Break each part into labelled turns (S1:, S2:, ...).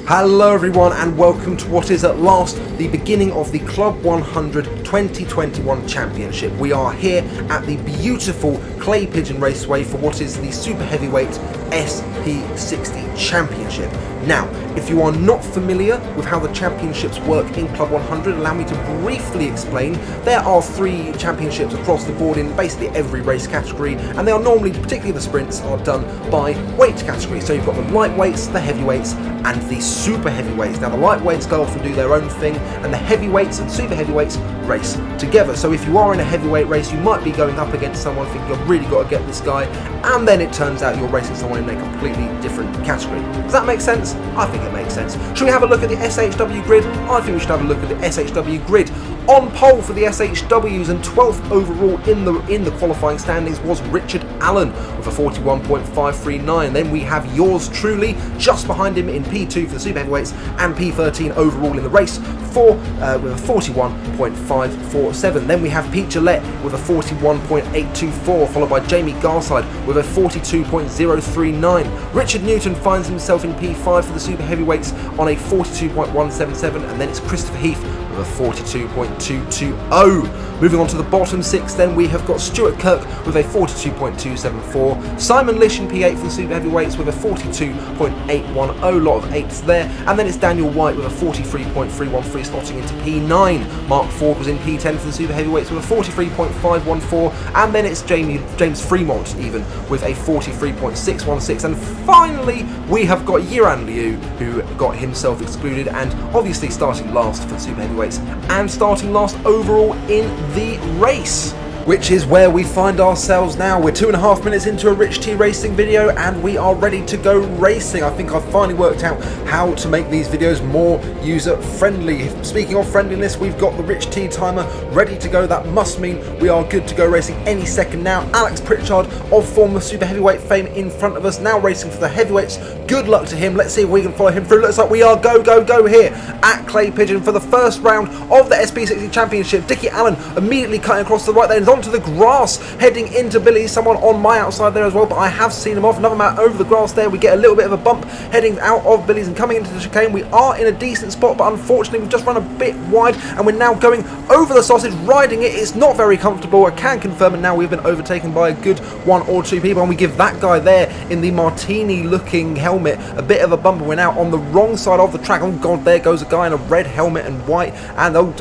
S1: Hello everyone and welcome to what is at last the beginning of the Club 100 2021 Championship. We are here at the beautiful Clay Pigeon Raceway for what is the Super Heavyweight SP60 Championship. Now, if you are not familiar with how the championships work in Club 100, allow me to briefly explain. There are 3 championships across the board in basically every race category, and they are normally, particularly the sprints, are done by weight category. So you've got the lightweights, the heavyweights, and the super heavyweights. Now the lightweights go off and do their own thing, and the heavyweights and super heavyweights race together. So if you are in a heavyweight race, you might be going up against someone thinking you've really got to get this guy, and then it turns out you're racing someone in a completely different category. Does that make sense? I think it makes sense. Should we have a look at the SHW grid? I think we should have a look at the SHW grid. On pole for the SHWs and 12th overall in the qualifying standings was Richard Allen with a 41.539. Then we have yours truly just behind him in P2 for the super heavyweights and P13 overall in the race with a 41.547. Then we have Pete Gillette with a 41.824, followed by Jamie Garside with a 42.039. Richard Newton finds himself in P5 for the super heavyweights on a 42.177, and then it's Christopher Heath with a 42.220. Moving on to the bottom 6, then we have got Stuart Kirk with a 42.274, Simon Lish in P8 for the super heavyweights with a 42.810, a lot of 8s there, and then it's Daniel White with a 43.313 slotting into P9. Mark Ford was in P10 for the super heavyweights with a 43.514, and then it's James Fremont even with a 43.616, and finally we have got Yiran Liu, who got himself excluded and obviously starting last for the super heavyweights and starting last overall in the race, which is where we find ourselves now. We're 2.5 minutes into a Rich T Racing video and we are ready to go racing. I think I've finally worked out how to make these videos more user friendly. Speaking of friendliness, we've got the Rich T timer ready to go. That must mean we are good to go racing any second now. Alex Pritchard of former super heavyweight fame in front of us, now racing for the heavyweights. Good luck to him. Let's see if we can follow him through. Looks like we are go here at Clay Pigeon for the first round of the SP60 Championship. Dickie Allen immediately cutting across the right there and onto the grass, heading into Billy's. Someone on my outside there as well, but I have seen him off. Another man over the grass there. We get a little bit of a bump heading out of Billy's and coming into the chicane. We are in a decent spot, but unfortunately we've just run a bit wide and we're now going over the sausage, riding it. It's not very comfortable, I can confirm it now. We've been overtaken by a good 1 or 2 people, and we give that guy there in the martini looking helmet a bit of a bump, and we're now on the wrong side of the track. Oh god, there goes a guy in a red helmet and white, and oh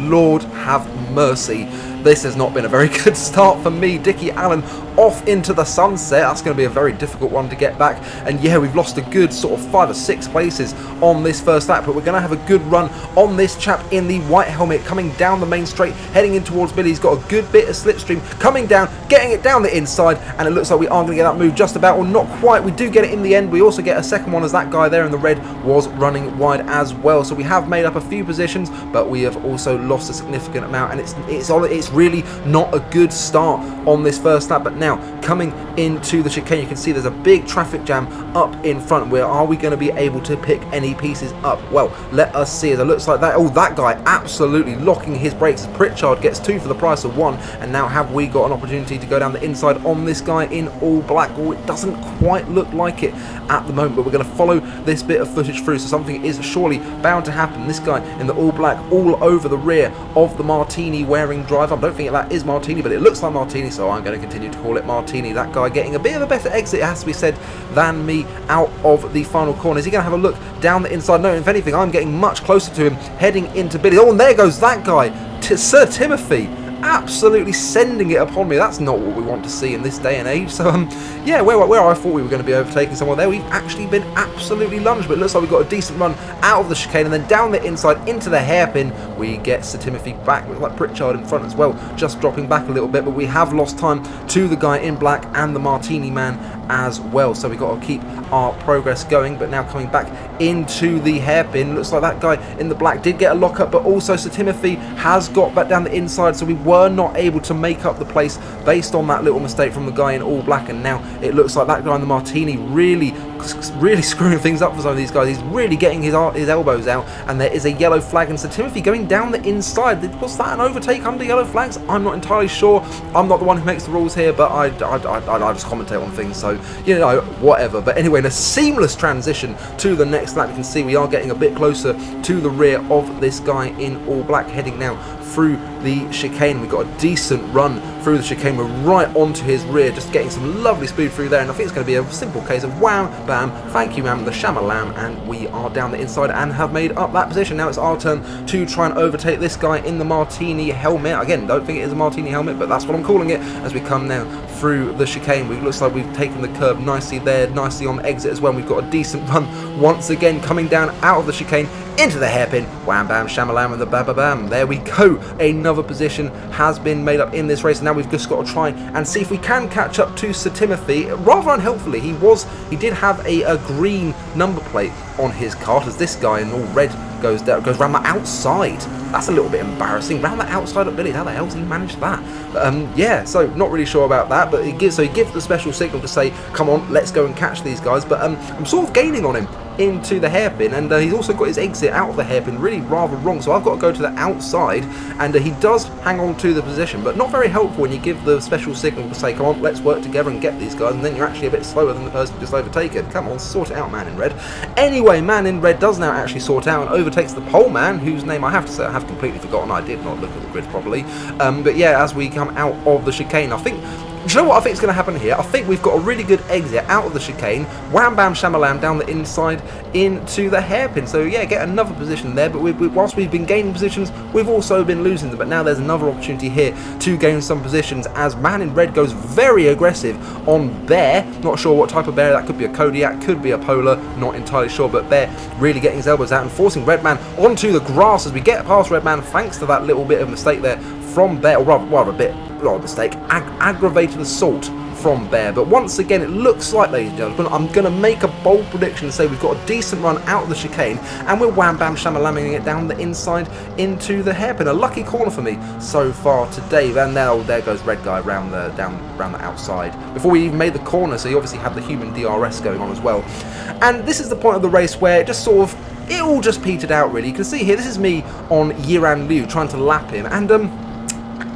S1: Lord have mercy. This has not been a very good start for me. Dickie Allen off into the sunset. That's going to be a very difficult one to get back. And yeah, we've lost a good sort of 5 or 6 places on this first lap, but we're going to have a good run on this chap in the white helmet coming down the main straight, heading in towards Billy. He's got a good bit of slipstream coming down, getting it down the inside, and it looks like we are going to get that move just about, or not quite. We do get it in the end. We also get a second one as that guy there in the red was running wide as well. So we have made up a few positions, but we have also lost a significant amount, and it's really not a good start on this first lap. But now coming into the chicane, you can see there's a big traffic jam up in front. Where are we going to be able to pick any pieces up? Well, let us see. As it looks like that, that guy absolutely locking his brakes. Pritchard gets 2 for the price of 1, and now have we got an opportunity to go down the inside on this guy in all black? Oh, it doesn't quite look like it at the moment, but we're going to follow this bit of footage through, so something is surely bound to happen. This guy in the all black all over the rear of the martini wearing driver. I don't think that is Martini, but it looks like Martini, so I'm going to continue to call it Martini. That guy getting a bit of a better exit, it has to be said, than me out of the final corner. Is he going to have a look down the inside? No, if anything, I'm getting much closer to him, heading into Billy. Oh, and there goes that guy, Sir Timothy, absolutely sending it upon me. That's not what we want to see in this day and age. So yeah, where I thought we were going to be overtaking someone there, we've actually been absolutely lunged, but it looks like we've got a decent run out of the chicane, and then down the inside into the hairpin we get Sir Timothy back, with like Pritchard in front as well, just dropping back a little bit, but we have lost time to the guy in black and the martini man as well, so we've got to keep our progress going. But now coming back into the hairpin, looks like that guy in the black did get a lockup, but also Sir Timothy has got back down the inside, so we were not able to make up the place based on that little mistake from the guy in all black. And now it looks like that guy in the martini really really screwing things up for some of these guys. He's really getting his elbows out, and there is a yellow flag, and Sir Timothy going down the inside. Was that an overtake under yellow flags? I'm not entirely sure. I'm not the one who makes the rules here, but I just commentate on things, so, you know, whatever. But anyway, in a seamless transition to the next lap, you can see we are getting a bit closer to the rear of this guy in all black, heading now through the chicane. We've got a decent run through the chicane. We're right onto his rear, just getting some lovely speed through there, and I think it's going to be a simple case of wham, bam, thank you ma'am, the shamalam, and we are down the inside and have made up that position. Now it's our turn to try and overtake this guy in the martini helmet. Again, don't think it is a martini helmet, but that's what I'm calling it as we come now through the chicane. It looks like we've taken the curb nicely there, nicely on the exit as well. We've got a decent run once again coming down out of the chicane into the hairpin. Wham bam shamalam and the ba ba bam. There we go. Another position has been made up in this race. Now we've just got to try and see if we can catch up to Sir Timothy. Rather unhelpfully, he did have a green number plate on his kart, as this guy in all red goes round the outside. That's a little bit embarrassing. Round the outside of Billy. How the hell's he managed that? Yeah, so not really sure about that. But he gives the special signal to say, come on, let's go and catch these guys. But I'm sort of gaining on him into the hairpin, and he's also got his exit out of the hairpin really rather wrong, so I've got to go to the outside, and he does hang on to the position, but not very helpful when you give the special signal to say, come on, let's work together and get these guys, and then you're actually a bit slower than the person just overtaken. Come on, sort it out, man in red. Anyway, man in red does now actually sort out and overtakes the pole man, whose name I have to say I have completely forgotten. I did not look at the grid properly. But yeah, as we come out of the chicane, I think, do you know what I think is going to happen here? I think we've got a really good exit out of the chicane, wham bam shamalam down the inside into the hairpin. So yeah, get another position there, but whilst we've been gaining positions, we've also been losing them. But now there's another opportunity here to gain some positions as man in red goes very aggressive on Bear. Not sure what type of bear, that could be a Kodiak, could be a Polar, not entirely sure, but Bear really getting his elbows out and forcing Redman onto the grass as we get past Redman thanks to that little bit of mistake there from Bear, or rather a bit, not a mistake, aggravated assault from Bear. But once again, it looks like, ladies and gentlemen, I'm going to make a bold prediction and say we've got a decent run out of the chicane, and we're wham bam shamalamming it down the inside into the hairpin. A lucky corner for me so far today. And now there goes red guy round the outside before we even made the corner, so you obviously had the human DRS going on as well. And this is the point of the race where it just sort of, it all just petered out really. You can see here, this is me on Yiran Liu trying to lap him, and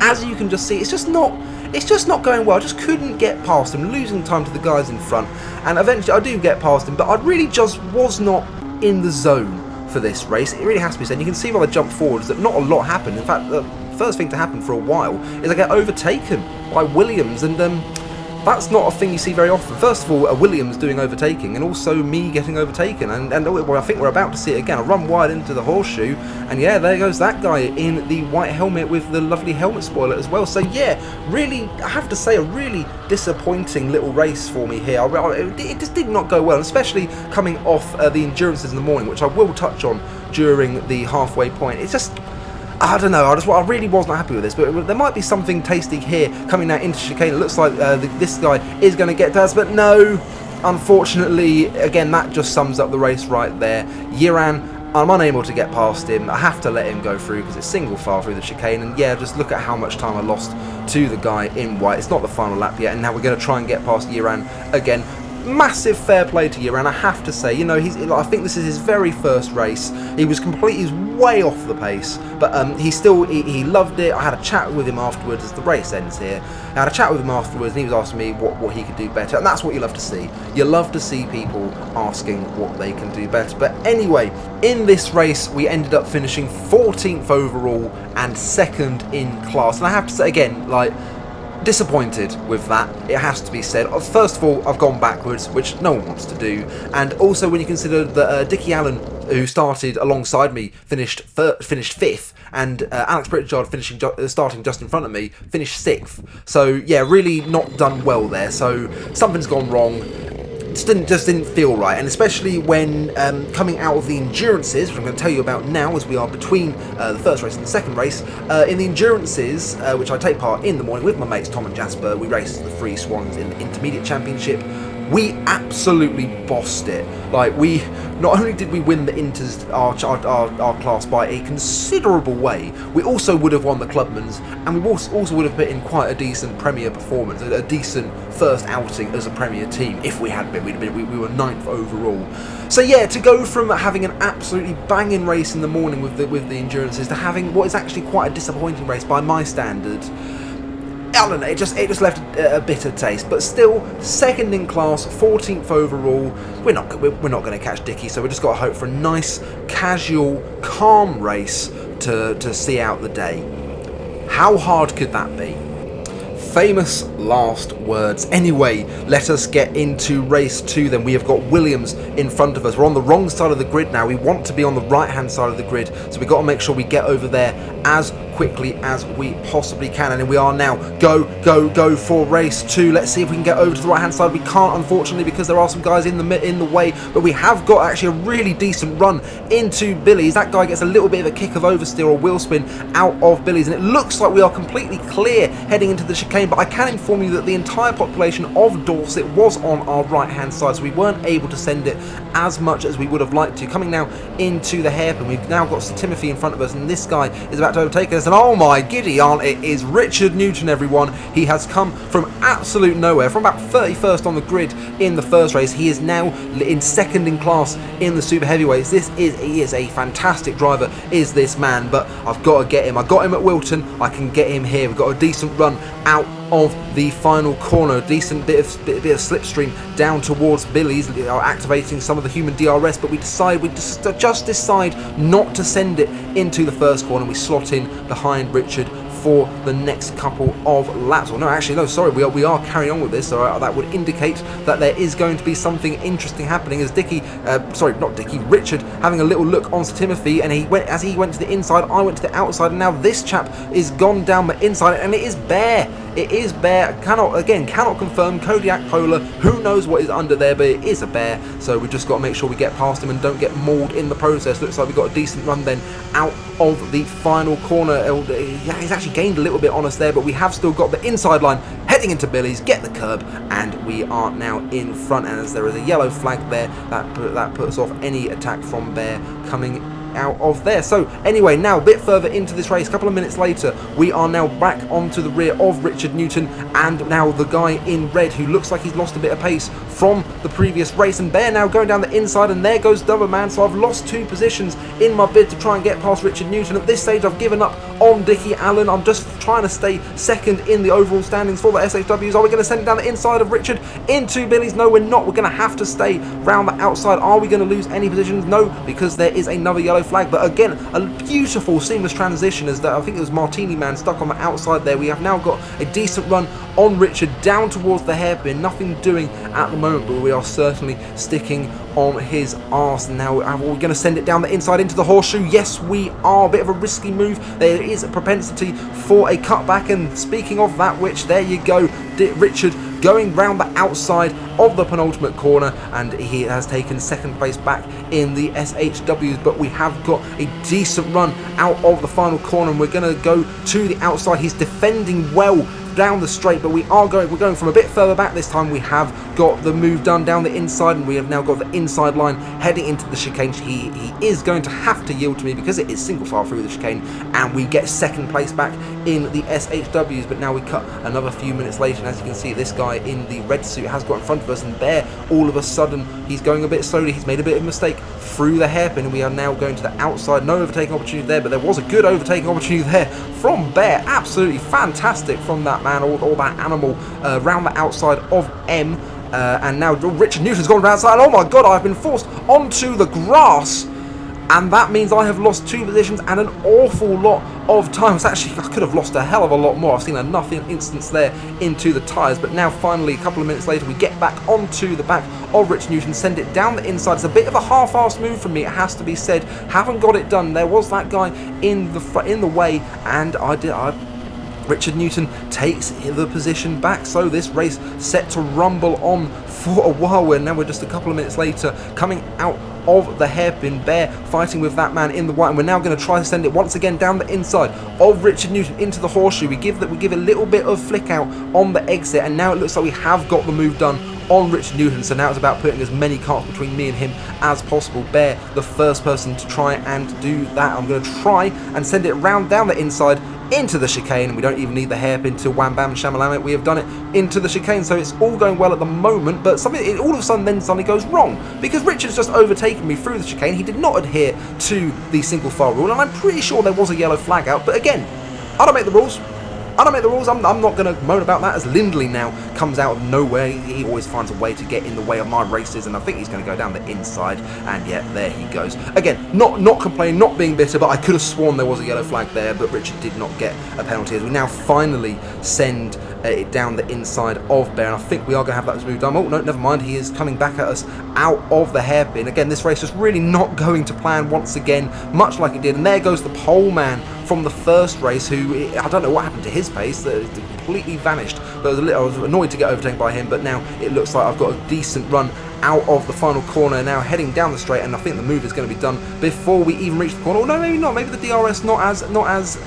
S1: as you can just see, it's just not going well. I just couldn't get past him, losing time to the guys in front, and eventually I do get past him, but I really just was not in the zone for this race. It really has to be said. You can see while I jump forwards that not a lot happened. In fact, the first thing to happen for a while is I get overtaken by Williams, and that's not a thing you see very often. First of all, a Williams doing overtaking, and also me getting overtaken, and well, I think we're about to see it again. I run wide into the horseshoe, and yeah, there goes that guy in the white helmet with the lovely helmet spoiler as well. So yeah, really, I have to say, a really disappointing little race for me here. It just did not go well, especially coming off the endurances in the morning, which I will touch on during the halfway point. It's just, I don't know, I really was not happy with this, but there might be something tasty here coming now into chicane. It looks like this guy is going to get to us, but no, unfortunately, again, that just sums up the race right there. Yiran, I'm unable to get past him. I have to let him go through because it's single file through the chicane, and yeah, just look at how much time I lost to the guy in white. It's not the final lap yet, and now we're going to try and get past Yiran again. Massive fair play to Yiran, I have to say. You know, I think this is his very first race. He's way off the pace, but he loved it. I had a chat with him afterwards as the race ends here. I had a chat with him afterwards, and he was asking me what he could do better, and that's what you love to see. You love to see people asking what they can do better. But anyway, in this race, we ended up finishing 14th overall and 2nd in class, and I have to say again, like, disappointed with that, it has to be said. First of all, I've gone backwards, which no one wants to do, and also when you consider that Dickie Allen, who started alongside me, finished 5th, and Alex Pritchard starting just in front of me, finished 6th. So yeah, really not done well there. So something's gone wrong. Just didn't feel right, and especially when coming out of the endurances, which I'm going to tell you about now as we are between the first race and the second race. In the endurances, which I take part in the morning with my mates Tom and Jasper, we race the Free Swans in the Intermediate Championship. we absolutely bossed it. Like, we not only did we win the our class by a considerable way, we also would have won the Clubman's, and we also would have put in quite a decent Premier performance, a decent first outing as a Premier team. If we had been, we were 9th overall. So yeah, to go from having an absolutely banging race in the morning with the endurances to having what is actually quite a disappointing race by my standards, I don't know, it just left a bitter taste. But still, second in class, 14th overall. We're not going to catch Dicky, so we just got to hope for a nice, casual, calm race to see out the day. How hard could that be? Famous last words. Anyway, let us get into race 2 then. We have got Williams in front of us. We're on the wrong side of the grid now. We want to be on the right hand side of the grid, so we've got to make sure we get over there as quickly as we possibly can. And we are now go for race 2. Let's see if we can get over to the right hand side. We can't, unfortunately, because there are some guys in the way, but we have got actually a really decent run into Billy's. That guy gets a little bit of a kick of oversteer or wheel spin out of Billy's, and it looks like we are completely clear heading into the chicane. But I can inform you that the entire population of Dorset was on our right hand side, so we weren't able to send it as much as we would have liked to. Coming now into the hairpin, we've now got Sir Timothy in front of us, and this guy is about to overtake us. And oh my giddy aunt, it is Richard Newton, everyone. He has come from absolute nowhere, from about 31st on the grid in the first race. He is now in second in class in the super heavyweights. He is a fantastic driver, is this man, but I've got to get him. I got him at Wilton, I can get him here. We've got a decent run out of the final corner, a decent bit of slipstream down towards Billy's, activating some of the human DRS, but we just decide not to send it into the first corner. We slot in behind Richard for the next couple of laps. Or no, actually, no, sorry, we are carrying on with this, so that would indicate that there is going to be something interesting happening as Richard having a little look on Sir Timothy, and as he went to the inside, I went to the outside, and now this chap is gone down the inside, and it is bare. It is bare. Cannot confirm. Kodiak Polar. Who knows what is under there, but it is a bear. So we just got to make sure we get past him and don't get mauled in the process. Looks like we got a decent run then out of the final corner. Yeah, he's actually gained a little bit on us there, but we have still got the inside line heading into Billy's. Get the curb, and we are now in front. And as there is a yellow flag there, that puts off any attack from Bear coming out of there. So anyway, now a bit further into this race, a couple of minutes later, we are now back onto the rear of Richard Newton, and now the guy in red who looks like he's lost a bit of pace from the previous race. And Bear now going down the inside, and there goes Double Man. So I've lost 2 positions in my bid to try and get past Richard Newton. At this stage, I've given up on Dickie Allen. I'm just trying to stay second in the overall standings for the SHWs. Are we going to send it down the inside of Richard into Billy's? No, we're not. We're going to have to stay round the outside. Are we going to lose any positions? No, because there is another yellow flag. But again, a beautiful seamless transition, as that I think it was Martini Man stuck on the outside there. We have now got a decent run on Richard down towards the hairpin. Nothing doing at the moment, but we are certainly sticking on his arse. Now, are we going to send it down the inside into the horseshoe? Yes, we are. A bit of a risky move. There is a propensity for a cutback, and speaking of that, which there you go, Richard going round the outside of the penultimate corner, and he has taken second place back in the SHWs. But we have got a decent run out of the final corner, and we're going to go to the outside. He's defending well down the straight, but we're going from a bit further back this time. We have got the move done down the inside, and we have now got the inside line heading into the chicane. He is going to have to yield to me because it is single file through the chicane, and we get second place back in the SHWs. But now we cut another few minutes later, and as you can see, this guy in the red suit has got in front of us, and Bear, all of a sudden, he's going a bit slowly. He's made a bit of a mistake through the hairpin, and we are now going to the outside. No overtaking opportunity there, but there was a good overtaking opportunity there from Bear. Absolutely fantastic from that man, or that animal, around the outside of M. And now Richard Newton's gone outside. Oh my god, I've been forced onto the grass, and that means I have lost 2 positions and an awful lot of time. It's actually, I could have lost a hell of a lot more. I've seen enough instance there into the tyres. But now finally, a couple of minutes later, we get back onto the back of Richard Newton, send it down the inside. It's a bit of a half-assed move from me, it has to be said. Haven't got it done. There was that guy in the way, and Richard Newton takes the position back, so this race set to rumble on for a while. And now we're just a couple of minutes later coming out of the hairpin. Bear fighting with that man in the white, and we're now going to try to send it once again down the inside of Richard Newton into the horseshoe. We give a little bit of flick out on the exit, and now it looks like we have got the move done on Richard Newton. So now it's about putting as many carts between me and him as possible. Bear, the first person to try and do that. I'm going to try and send it round down the inside into the chicane, and we don't even need the hairpin to wham bam shamalam it. We have done it into the chicane, so it's all going well at the moment, but something all of a sudden then suddenly goes wrong, because Richard's just overtaken me through the chicane. He did not adhere to the single file rule, and I'm pretty sure there was a yellow flag out, but again, I don't make the rules. I don't make the rules. I'm not going to moan about that, as Lindley now comes out of nowhere. He always finds a way to get in the way of my races, and I think he's going to go down the inside, and yeah, there he goes. Again, not complaining, not being bitter, but I could have sworn there was a yellow flag there, but Richard did not get a penalty, as we now finally send it down the inside of Bear, and I think we are going to have that smooth done. Oh, no, never mind. He is coming back at us out of the hairpin. Again, this race is really not going to plan once again, much like it did, and there goes the pole man from the first race, who, I don't know what happened to his pace, that completely vanished, but I was annoyed to get overtaken by him, but now it looks like I've got a decent run out of the final corner, now heading down the straight, and I think the move is going to be done before we even reach the corner. Oh no, maybe not, maybe the DRS not as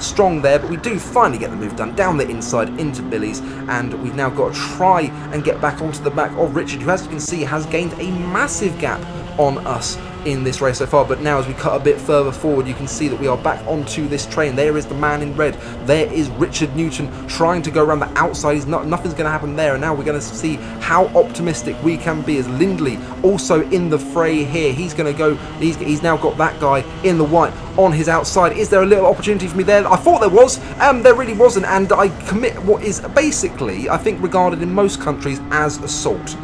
S1: strong there, but we do finally get the move done down the inside into Billy's, and we've now got to try and get back onto the back of Richard, who, as you can see, has gained a massive gap on us in this race so far. But now as we cut a bit further forward, you can see that we are back onto this train. There is the man in red, there is Richard Newton trying to go around the outside. Nothing's going to happen there, and now we're going to see how optimistic we can be, as Lindley also in the fray here. He's going to go, he's now got that guy in the white on his outside. Is there a little opportunity for me there? I thought there was, there really wasn't, and I commit what is basically, I think, regarded in most countries as assault.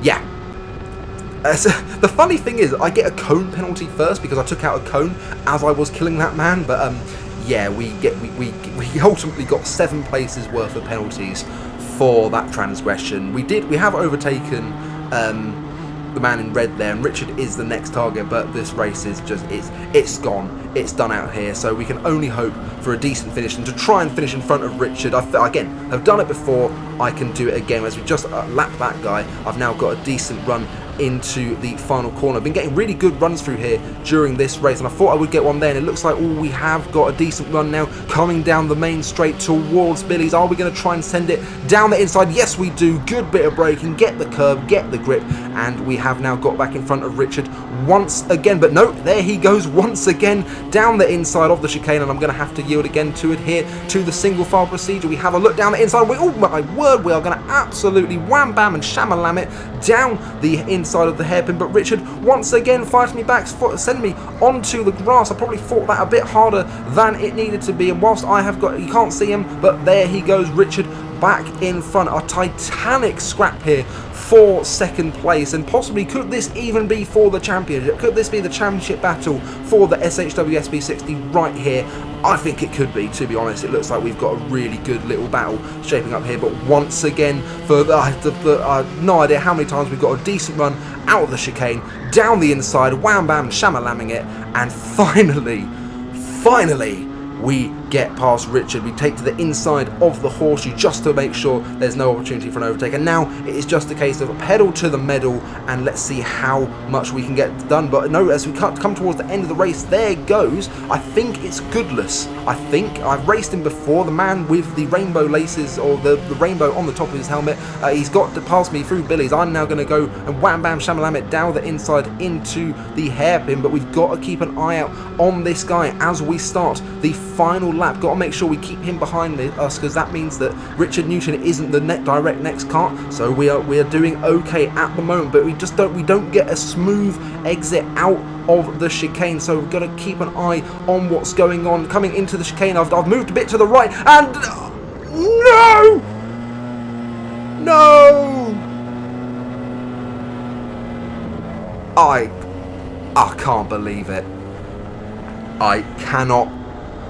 S1: Yeah. The funny thing is, I get a cone penalty first because I took out a cone as I was killing that man, but yeah, we ultimately got 7 places worth of penalties for that transgression. We have overtaken the man in red there, and Richard is the next target, but this race is just, it's gone, it's done out here, so we can only hope for a decent finish and to try and finish in front of Richard. Again, I've done it before, I can do it again. As we just lap that guy, I've now got a decent run into the final corner. I've been getting really good runs through here during this race, and I thought I would get one there, and it looks like we have got a decent run now coming down the main straight towards Billy's. Are we going to try and send it down the inside? Yes, we do. Good bit of braking, get the curb, get the grip, and we have now got back in front of Richard once again. But no, there he goes once again down the inside of the chicane, and I'm going to have to yield again to adhere to the single file procedure. We have a look down the inside. Oh my word, we are going to absolutely wham bam and shamalam it down the inside of the hairpin, but Richard once again fights me back, send me onto the grass. I probably fought that a bit harder than it needed to be, and whilst I have got, you can't see him, but there he goes, Richard back in front. A titanic scrap here for second place, and possibly could this even be for the championship? Could this be the championship battle for the SHW SP60 right here? I think it could be, to be honest. It looks like we've got a really good little battle shaping up here, but once again, for no idea how many times we've got a decent run out of the chicane, down the inside, wham bam, shamalamming it, and finally, we get past Richard. We take to the inside of the horseshoe just to make sure there's no opportunity for an overtake, and now it is just a case of pedal to the metal, and let's see how much we can get done. But no, as we come towards the end of the race, there goes, I think it's Goodless. I think I've raced him before, the man with the rainbow laces, or the rainbow on the top of his helmet. He's got to pass me through Billy's. I'm now going to go and wham bam shamalam it down the inside into the hairpin, but we've got to keep an eye out on this guy as we start the final lap. Got to make sure we keep him behind us, because that means that Richard Newton isn't the direct next kart. So we are doing okay at the moment, but we don't get a smooth exit out of the chicane. So we've got to keep an eye on what's going on coming into the chicane. I've moved a bit to the right, and no, I can't believe it. I cannot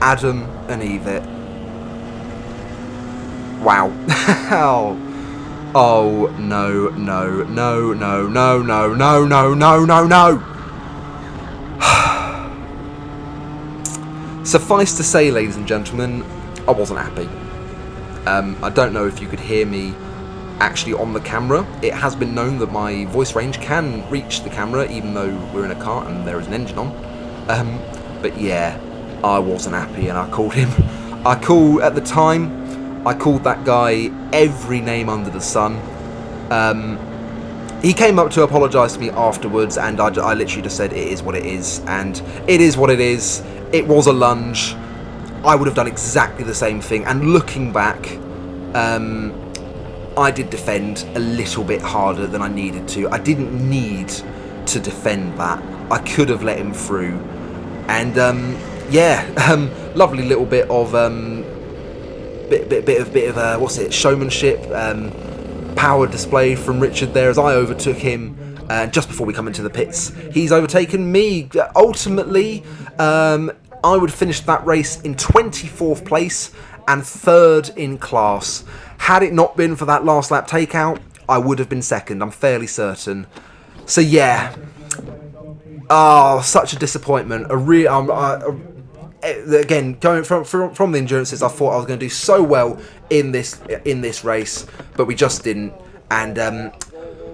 S1: Adam and Eve it. Wow. Oh no. Suffice to say, ladies and gentlemen, I wasn't happy. I don't know if you could hear me actually on the camera. It has been known that my voice range can reach the camera even though we're in a car and there is an engine on. But yeah, I wasn't happy, and I called him. At the time, I called that guy every name under the sun. He came up to apologise to me afterwards, and I literally just said, it is what it is, and it is what it is. It was a lunge. I would have done exactly the same thing, and looking back, I did defend a little bit harder than I needed to. I didn't need to defend that. I could have let him through, and lovely little bit of bit of what's it, showmanship, power display from Richard there as I overtook him. Just before we come into the pits, he's overtaken me. Ultimately, I would finish that race in 24th place and 3rd in class. Had it not been for that last lap takeout, I would have been 2nd, I'm fairly certain. So yeah, such a disappointment. Again, going from the endurances, I thought I was going to do so well in this race, but we just didn't. And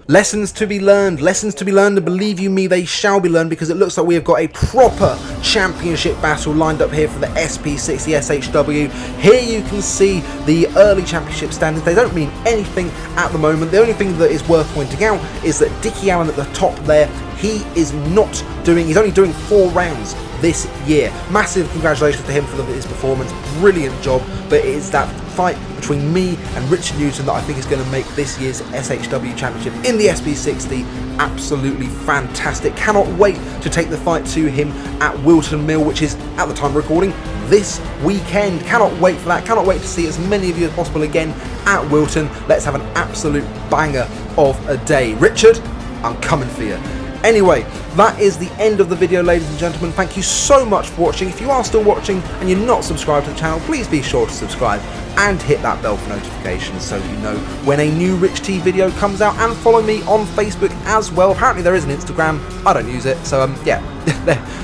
S1: lessons to be learned, and believe you me, they shall be learned, because it looks like we have got a proper championship battle lined up here for the SP60 SHW. Here you can see the early championship standings. They don't mean anything at the moment. The only thing that is worth pointing out is that Dickie Allen at the top there, he's only doing 4 rounds this year. Massive congratulations to him for his performance, brilliant job, but it is that fight between me and Richard Newton that I think is going to make this year's SHW Championship in the SP60 absolutely fantastic. Cannot wait to take the fight to him at Wilton Mill, which is, at the time of recording, this weekend. Cannot wait for that. Cannot wait to see as many of you as possible again at Wilton. Let's have an absolute banger of a day. Richard, I'm coming for you. Anyway, that is the end of the video, ladies and gentlemen. Thank you so much for watching. If you are still watching and you're not subscribed to the channel, please be sure to subscribe and hit that bell for notifications so you know when a new Rich T video comes out, and follow me on Facebook as well. Apparently there is an Instagram. I don't use it, so yeah,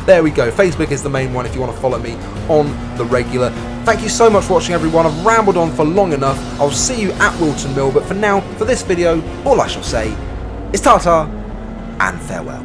S1: there we go. Facebook is the main one if you want to follow me on the regular. Thank you so much for watching, everyone. I've rambled on for long enough. I'll see you at Wilton Mill, but for now, for this video, all I shall say is ta-ta and farewell.